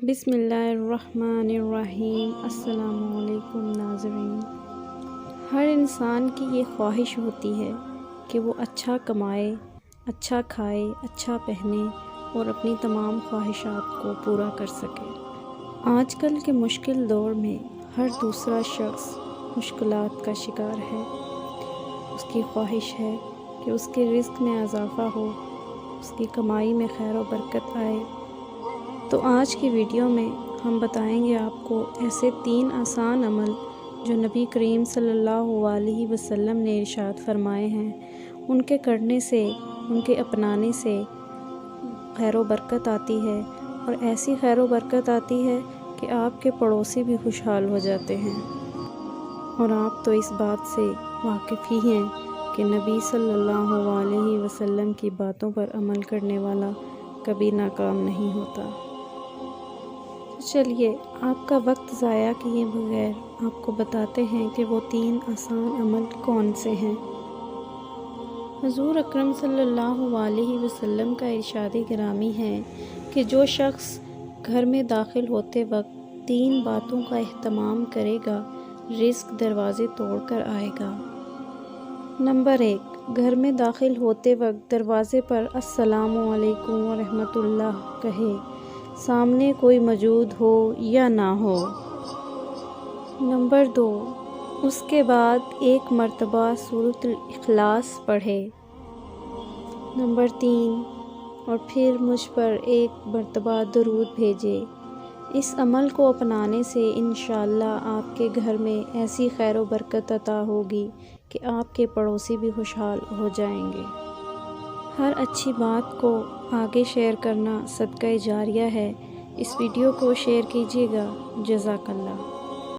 بسم اللہ الرحمن الرحیم۔ السلام علیکم ناظرین۔ ہر انسان کی یہ خواہش ہوتی ہے کہ وہ اچھا کمائے، اچھا کھائے، اچھا پہنے اور اپنی تمام خواہشات کو پورا کر سکے۔ آج کل کے مشکل دور میں ہر دوسرا شخص مشکلات کا شکار ہے۔ اس کی خواہش ہے کہ اس کے رزق میں اضافہ ہو، اس کی کمائی میں خیر و برکت آئے۔ تو آج کی ویڈیو میں ہم بتائیں گے آپ کو ایسے 3 آسان عمل جو نبی کریم صلی اللہ علیہ وسلم نے ارشاد فرمائے ہیں۔ ان کے کرنے سے، ان کے اپنانے سے خیر و برکت آتی ہے، اور ایسی خیر و برکت آتی ہے کہ آپ کے پڑوسی بھی خوشحال ہو جاتے ہیں۔ اور آپ تو اس بات سے واقف ہی ہیں کہ نبی صلی اللہ علیہ وسلم کی باتوں پر عمل کرنے والا کبھی ناکام نہیں ہوتا۔ چلیے آپ کا وقت ضائع کیے بغیر آپ کو بتاتے ہیں کہ وہ 3 آسان عمل کون سے ہیں۔ حضور اکرم صلی اللہ علیہ وسلم کا ارشاد گرامی ہے کہ جو شخص گھر میں داخل ہوتے وقت 3 باتوں کا اہتمام کرے گا، رزق دروازے توڑ کر آئے گا۔ نمبر 1، گھر میں داخل ہوتے وقت دروازے پر السلام علیکم ورحمۃ اللہ کہے، سامنے کوئی موجود ہو یا نہ ہو۔ نمبر 2، اس کے بعد 1 مرتبہ سورۃ الاخلاص پڑھے۔ نمبر 3، اور پھر مجھ پر 1 مرتبہ درود بھیجے۔ اس عمل کو اپنانے سے انشاءاللہ آپ کے گھر میں ایسی خیر و برکت عطا ہوگی کہ آپ کے پڑوسی بھی خوشحال ہو جائیں گے۔ ہر اچھی بات کو آگے شیئر کرنا صدقہ جاریہ ہے۔ اس ویڈیو کو شیئر کیجیے گا۔ جزاک اللہ۔